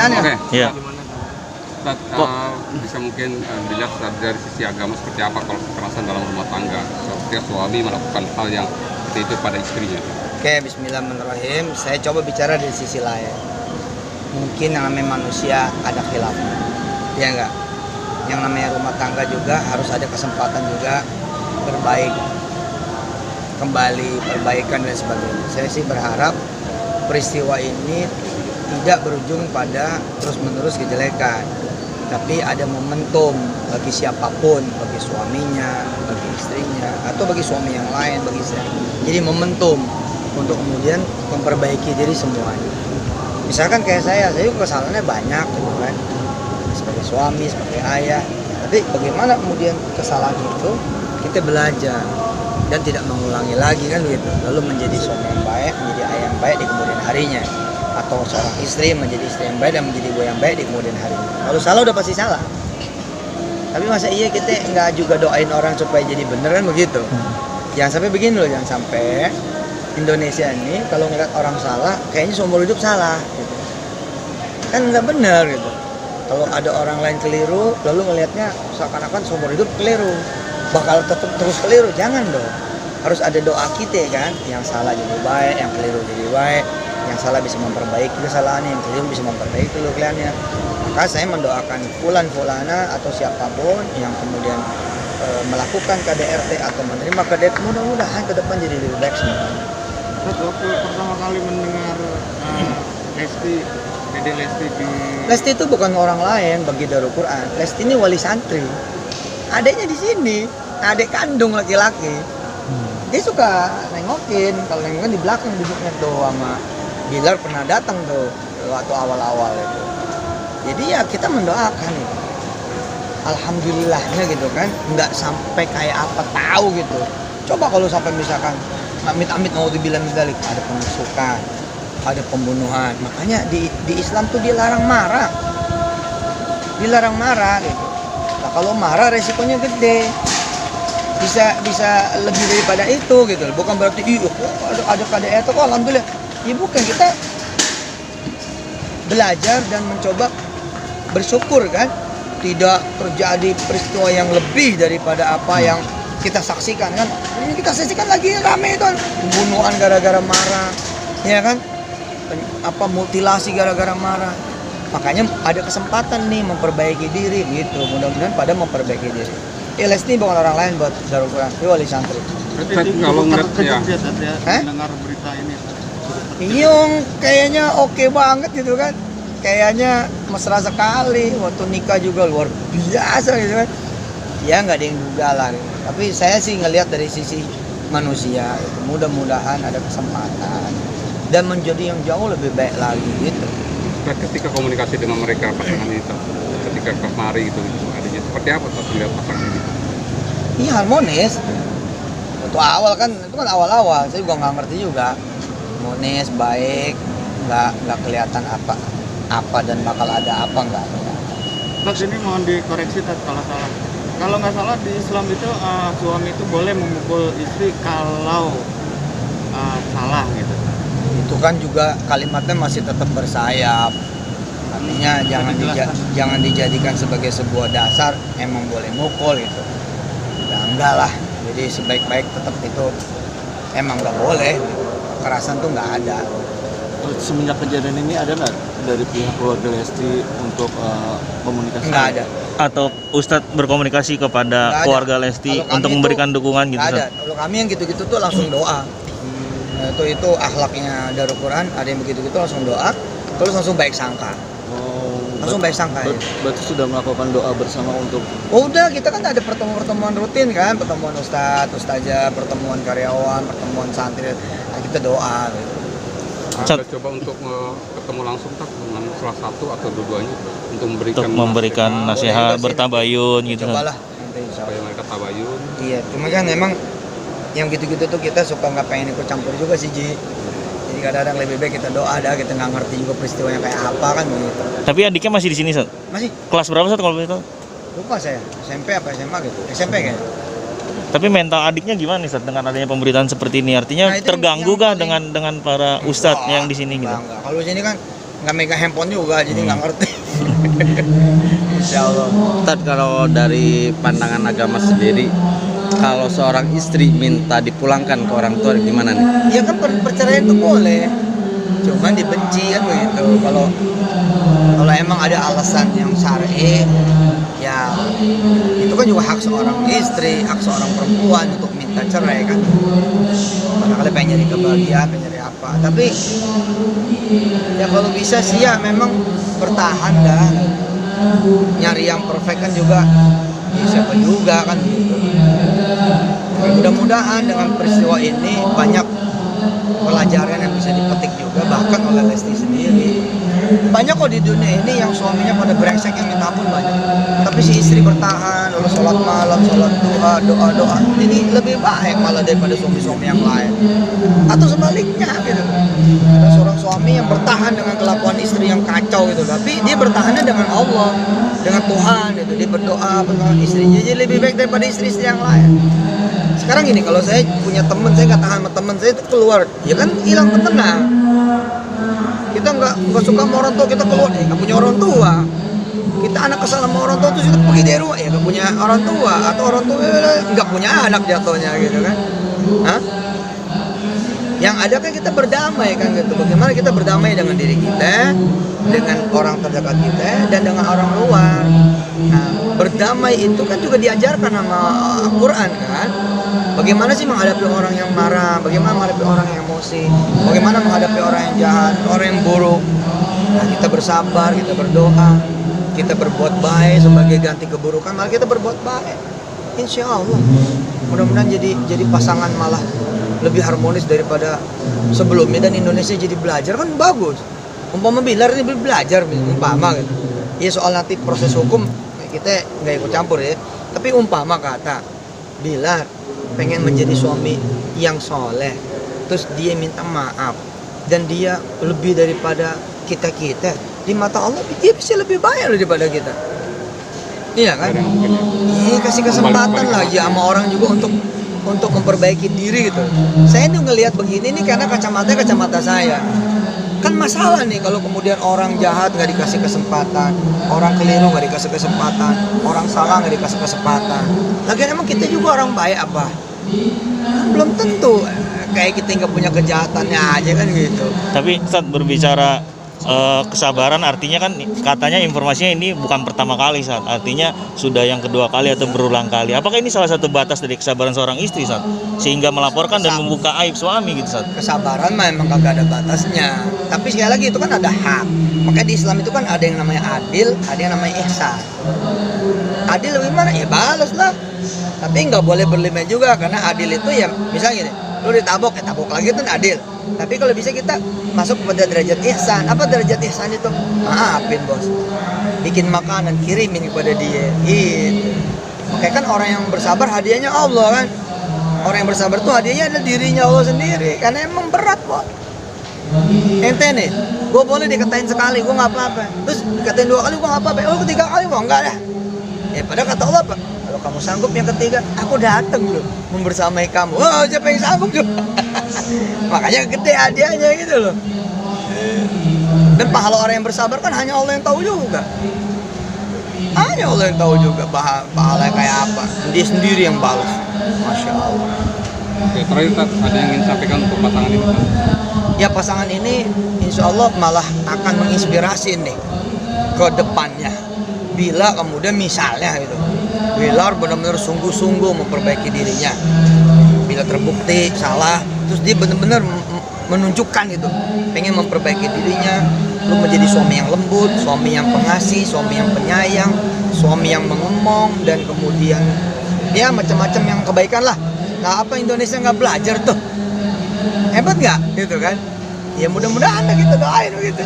pertanyaannya. Oke. Iya. Ustaz, bisa mungkin dilihat dari sisi agama seperti apa kalau kekerasan dalam rumah tangga, ketika suami melakukan hal yang seperti itu pada istrinya. Oke, bismillahirrahmanirrahim. Saya coba bicara dari sisi lain. Mungkin yang namanya manusia ada khilafnya, ya enggak? Yang namanya rumah tangga juga harus ada kesempatan juga berbaik, kembali perbaikan dan sebagainya. Saya sih berharap peristiwa ini tidak berujung pada terus-menerus kejelekan, tapi ada momentum bagi siapapun, bagi suaminya, bagi istrinya, atau bagi suami yang lain, bagi istri. Jadi momentum untuk kemudian memperbaiki diri semuanya. Misalkan kayak saya juga kesalahannya banyak gitu kan, sebagai suami, sebagai ayah. Tapi bagaimana kemudian kesalahan itu kita belajar dan tidak mengulangi lagi kan begitu. Lalu menjadi suami yang baik, menjadi ayah yang baik di kemudian harinya, atau seorang istri menjadi istri yang baik dan menjadi ibu yang baik di kemudian harinya. Kalau salah udah pasti salah. Tapi masa iya kita nggak juga doain orang supaya jadi bener kan begitu? Jangan sampai begini loh, jangan sampai Indonesia ini kalau ngeliat orang salah kayaknya seumur hidup salah gitu. Kan nggak benar gitu. Kalau ada orang lain keliru lalu ngelihatnya seakan-akan seumur hidup keliru, bakal tetap terus keliru. Jangan dong, harus ada doa kita kan, yang salah jadi baik, yang keliru jadi baik, yang salah bisa memperbaiki kesalahannya, yang keliru bisa memperbaiki keliruannya. Maka saya mendoakan fulana atau siapapun yang kemudian melakukan KDRT atau menerima KDRT, mudah-mudahan ke depan jadi lebih baik semua. Waktu pertama kali mendengar Dede Lesti di... Lesti itu bukan orang lain bagi Darul Quran. Lesti ini wali santri. Adiknya di sini, adik kandung laki-laki. Dia suka nengokin, kalau nengokin di belakang duduknya tuh sama Bilar, pernah datang tuh waktu awal-awal itu. Jadi ya kita mendoakan itu. Alhamdulillahnya gitu kan, nggak sampai kayak apa tahu gitu. Coba kalau sampai misalkan amit-amit mau dibilang medalik, ada penusukan, ada pembunuhan. Makanya di Islam tuh dilarang marah. Dilarang marah gitu. Nah, kalau marah resikonya gede. Bisa lebih daripada itu gitu. Bukan berarti ada KDRT kok alhamdulillah. Ya bukan, kita belajar dan mencoba bersyukur kan, tidak terjadi peristiwa yang lebih daripada apa yang kita saksikan kan. Ini kita saksikan lagi rame itu kan, pembunuhan gara-gara marah, ya kan, mutilasi gara-gara marah. Makanya ada kesempatan nih memperbaiki diri gitu. Mudah-mudahan pada memperbaiki diri. Lesti bukan orang lain buat Darul Quran, dia wali santri. Berarti kalau ngeliat ya, mendengar berita ini. Iyung kayaknya oke banget gitu kan. Kayaknya mesra sekali, waktu nikah juga luar biasa gitu kan. Ya nggak ada yang duga lah gitu. Tapi saya sih ngelihat dari sisi manusia gitu. Mudah-mudahan ada kesempatan dan menjadi yang jauh lebih baik lagi gitu. ketika komunikasi dengan mereka pasangan ini, ketika kemari itu adanya seperti apa saat melihat pasangan ini? Iya harmonis. Waktu awal kan, itu kan awal-awal, saya juga nggak ngerti juga. Harmonis, baik, nggak kelihatan apa dan bakal ada apa nggak. Terus ini mohon dikoreksi kalau salah. Kalau nggak salah di Islam itu suami itu boleh memukul istri kalau salah gitu. Itu kan juga kalimatnya masih tetap bersayap. Artinya jangan dijadikan sebagai sebuah dasar emang boleh mukul gitu. Ya enggak lah. Jadi sebaik-baik tetap itu emang nggak boleh. Kekerasan tuh nggak ada. Semenjak kejadian ini ada nggak dari pihak keluarga Lesti untuk komunikasi? Nggak ada. Atau Ustadz berkomunikasi kepada keluarga Lesti untuk memberikan dukungan gitu? Nggak ada. Kalau kami yang gitu-gitu tuh langsung doa. Itu akhlaknya Darul Quran, ada yang begitu-gitu langsung doa, terus langsung baik sangka. Langsung baik sangka ya. Berarti sudah melakukan doa bersama untuk... Oh, udah, kita kan ada pertemuan rutin kan, pertemuan ustazah, pertemuan karyawan, pertemuan santri, nah, kita doa gitu. Ada coba untuk ketemu langsung tak dengan salah satu atau dua-duanya untuk memberikan nasihat, bertabayun gitu. Cobalah nanti supaya mereka tabayun. Iya, cuma kan memang yang gitu-gitu tuh kita suka nggak pengen ikut campur juga sih Ji. Jadi kadang-kadang lebih baik kita doa dah, kita nggak ngerti juga peristiwanya kayak apa kan begitu. Tapi adiknya masih di sini, Sat? Masih? Kelas berapa, Sat, kalau begitu? Lupa saya, SMP apa SMA gitu. SMP kayaknya. Tapi mental adiknya gimana nih, Sat, dengan adanya pemberitaan seperti ini? Artinya Nah, itu terganggu yang kah dengan para ustadz yang di sini gitu? Enggak. Kalau di sini kan nggak megang handphone juga, jadi nggak ngerti. Insya Allah. Ustaz, kalau dari pandangan agama sendiri, kalau seorang istri minta dipulangkan ke orang tua gimana nih? Ya kan perceraian itu boleh, cuman dibenci kan begitu. Kalau emang ada alasan yang syar'i, ya itu kan juga hak seorang istri, hak seorang perempuan untuk minta cerai kan. Barangkali pengen nyari kebahagiaan, pengen nyari apa. Tapi ya kalau bisa sih ya memang bertahan dah. Nyari yang perfect kan juga, ya siapa juga kan gitu. Mudah-mudahan dengan peristiwa ini banyak pelajaran yang bisa dipetik juga, bahkan oleh Lesti sendiri. Banyak kok di dunia ini yang suaminya pada brengsek yang minta ampun banyak, tapi si istri bertahan, lalu sholat malam, sholat duha, doa. Jadi lebih baik malah daripada suami-suami yang lain. Atau sebaliknya gitu. Ada seorang suami yang bertahan dengan kelakuan istri yang kacau gitu, tapi dia bertahannya dengan Allah, dengan Tuhan gitu. Dia berdoa dengan istrinya, jadi lebih baik daripada istri-istri yang lain. Sekarang gini, kalau saya punya teman, saya nggak tahan sama teman saya itu keluar, ya kan hilang tenang. Kita nggak suka sama orang tua, kita keluar, nggak punya orang tua. Kita anak kesal sama orang tua, terus kita pergi dari rumah, ya nggak punya orang tua. Atau orang tua nggak punya anak jatuhnya gitu kan. Hah? Yang ada kan kita berdamai kan gitu. Bagaimana kita berdamai dengan diri kita, dengan orang terdekat kita, dan dengan orang luar. Nah, berdamai itu kan juga diajarkan sama Al-Quran kan. Bagaimana sih menghadapi orang yang marah, bagaimana menghadapi orang yang emosi, bagaimana menghadapi orang yang jahat, orang yang buruk. Nah, kita bersabar, kita berdoa, kita berbuat baik sebagai ganti keburukan, malah kita berbuat baik. Insya Allah, mudah-mudahan jadi pasangan malah lebih harmonis daripada sebelumnya, dan Indonesia jadi belajar kan bagus. Umpama Bilar ini belajar, umpama gitu. Ya soal nanti proses hukum kita nggak ikut campur ya. Tapi umpama kata Bilar pengen menjadi suami yang soleh, terus dia minta maaf dan dia lebih daripada kita di mata Allah, dia bisa lebih baik daripada kita. Iya kan? Iya, kasih kesempatan lagi sama orang juga untuk memperbaiki diri gitu. Saya tuh ngelihat begini nih karena kacamata saya. Kan masalah nih kalau kemudian orang jahat nggak dikasih kesempatan, orang keliru nggak dikasih kesempatan, orang salah nggak dikasih kesempatan. Lagian emang kita juga orang baik apa? Kan belum tentu. Kayak kita nggak punya kejahatannya aja kan gitu. Tapi saat berbicara kesabaran, artinya kan katanya informasinya ini bukan pertama kali, saat artinya sudah yang kedua kali atau berulang kali. Apakah ini salah satu batas dari kesabaran seorang istri, saat sehingga melaporkan dan membuka aib suami gitu, saat? Kesabaran memang kagak ada batasnya. Tapi sekali lagi itu kan ada hak. Makanya di Islam itu kan ada yang namanya adil, ada yang namanya ihsan. Adil gimana? Ya balas lah. Tapi nggak boleh berlebihan juga, karena adil itu ya misalnya gini, lu ditabok, tabok lagi itu adil. Tapi kalau bisa kita masuk kepada derajat ihsan. Apa derajat ihsan itu? Maafin bos, bikin makanan, kirimin kepada dia gitu. Makanya kan orang yang bersabar hadiahnya Allah kan. Orang yang bersabar tuh hadiahnya adalah dirinya Allah sendiri. Karena emang berat kok. Ente nih, gue boleh dikatain sekali, gue nggak apa-apa. Terus dikatain 2 kali, gue nggak apa-apa. Oh, ketiga kali gue enggak dah. Ya padahal kata Allah apa? Kalau kamu sanggup yang ketiga, aku datang loh membersamai kamu. Oh, siapa yang sanggup juga? Makanya gede hadiahnya gitu loh. Dan pahala orang yang bersabar kan hanya Allah yang tahu juga. Hanya Allah yang tahu juga pahala kayak apa. Dia sendiri yang balas. Masya Allah. Oke, terakhir ada yang ingin sampaikan untuk pasangan ini? Ya pasangan ini insya Allah malah akan menginspirasi nih ke depannya. Bila kemudian misalnya gitu, Bilar benar-benar sungguh-sungguh memperbaiki dirinya. Bila terbukti salah, terus dia benar-benar menunjukkan gitu, pengen memperbaiki dirinya, lu menjadi suami yang lembut, suami yang pengasih, suami yang penyayang, suami yang mengemong, dan kemudian ya macam-macam yang kebaikan lah. Nah, apa Indonesia nggak belajar tuh? Hebat nggak gitu kan? Ya mudah-mudahan kita doain begitu.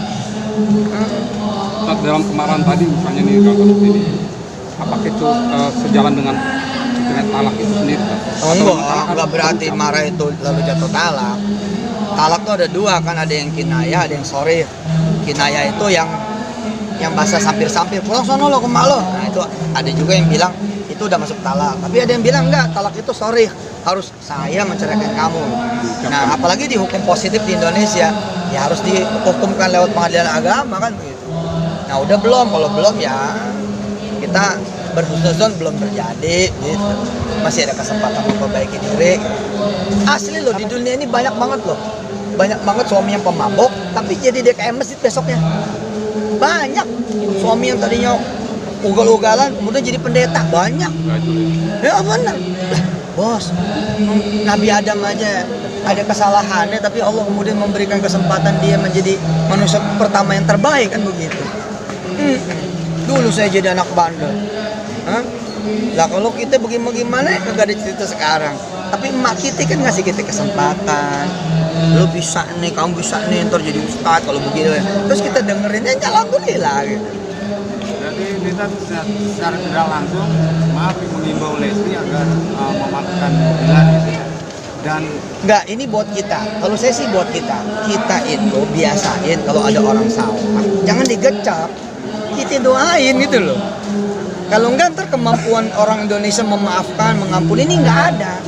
Saat dalam kemarahan tadi misalnya nih kalau seperti ini, apakah itu sejalan dengan talak itu sendiri? Enggak berarti marah itu lalu jatuh talak. Talak tuh ada 2 kan, ada yang kinayah, ada yang sorif. Kinayah itu yang bahasa sampir-sampir, pulang sono lo ke emak lo. Nah itu ada juga yang bilang itu udah masuk talak. Tapi ada yang bilang enggak, talak itu sorif, harus saya menceraikan kamu. Nah apalagi di hukum positif di Indonesia ya harus dihukumkan lewat pengadilan agama kan begitu. Nah udah belum, kalau belum ya kita berhusnuzon belum terjadi gitu. Masih ada kesempatan untuk memperbaiki diri. Asli loh, di dunia ini banyak banget loh, banyak banget suami yang pemabok tapi jadi DKM masjid besoknya. Banyak suami yang tadinya ugal-ugalan kemudian jadi pendeta, banyak. Ya benar lah bos, Nabi Adam aja ada kesalahannya tapi Allah kemudian memberikan kesempatan dia menjadi manusia pertama yang terbaik kan begitu. Dulu saya jadi anak bandel. Lah kalau kita bagaimana kagak ada cerita sekarang. Tapi emak kita kan ngasih kita kesempatan. Lu bisa nih, kamu bisa nih ntar jadi ustadz kalau begini. Terus kita dengerin aja alhamdulillah gitu. Jadi kita secara tidak langsung mengimbau Lesti agar memaafkan Bilar gitu ya. Dan Enggak, ini buat kita. Kalau saya sih buat kita. Kita itu biasain kalau ada orang salah, jangan digecap. Kita doain gitu loh. Kalau enggak ntar kemampuan orang Indonesia memaafkan, mengampuni ini enggak ada.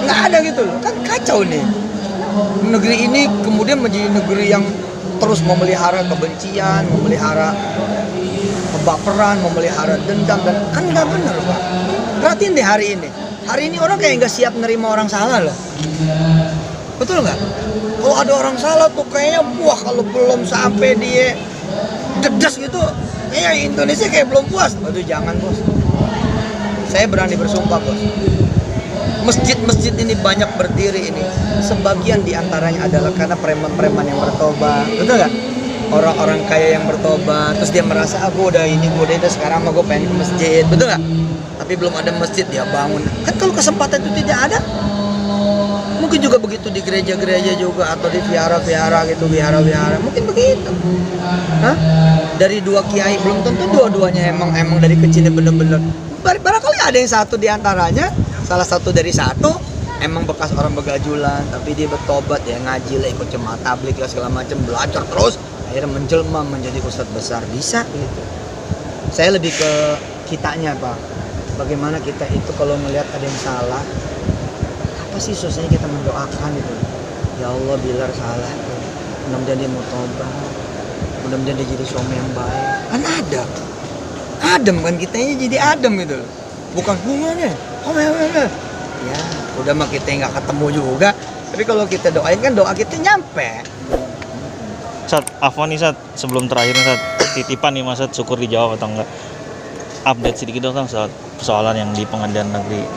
Enggak ada gitu loh. Kan kacau nih. Negeri ini kemudian menjadi negeri yang terus memelihara kebencian, memelihara kebaperan, memelihara dendam, dan kan nggak benar Pak. Perhatiin deh hari ini orang kayak nggak siap nerima orang salah loh. Betul nggak? Kalau ada orang salah tuh kayaknya wah, kalau belum sampai dia dedas gitu, Indonesia kayak belum puas. Aduh jangan bos. Saya berani bersumpah bos. Masjid-masjid ini banyak berdiri ini, sebagian diantaranya adalah karena preman-preman yang bertobat, betul nggak? Orang-orang kaya yang bertobat, terus dia merasa aku udah sekarang gue pengen ke masjid, betul nggak? Tapi belum ada masjid dia bangun. Kan kalau kesempatan itu tidak ada, mungkin juga begitu di gereja-gereja juga atau di vihara-vihara gitu, vihara-vihara, mungkin begitu. Dari dua kiai belum tentu dua-duanya emang dari kecilnya bener-bener. Barangkali ada yang satu diantaranya. Salah satu dari satu emang bekas orang begajulan tapi dia bertobat, ya ngaji lah, ikut jemaat tabligh lah segala macam, belajar terus akhirnya menjelma menjadi ustadz besar, bisa gitu. Saya lebih ke kitanya Pak, bagaimana kita itu kalau melihat ada yang salah, apa sih susahnya kita mendoakan gitu, ya Allah Bilar salah tuh, mudah-mudahan dia mau tobat, mudah-mudahan dia jadi suami yang baik, kan adem kan kitanya jadi adem gitu, bukan gimana. Ya, udah mah kita nggak ketemu juga. Tapi kalau kita doain kan doa kita nyampe. Sat, Afwan nih Sat, sebelum terakhir nih Sat, titipan nih Mas Sat, syukur dijawab atau enggak. Update sedikit dong Sat, soalan yang di pengadilan negeri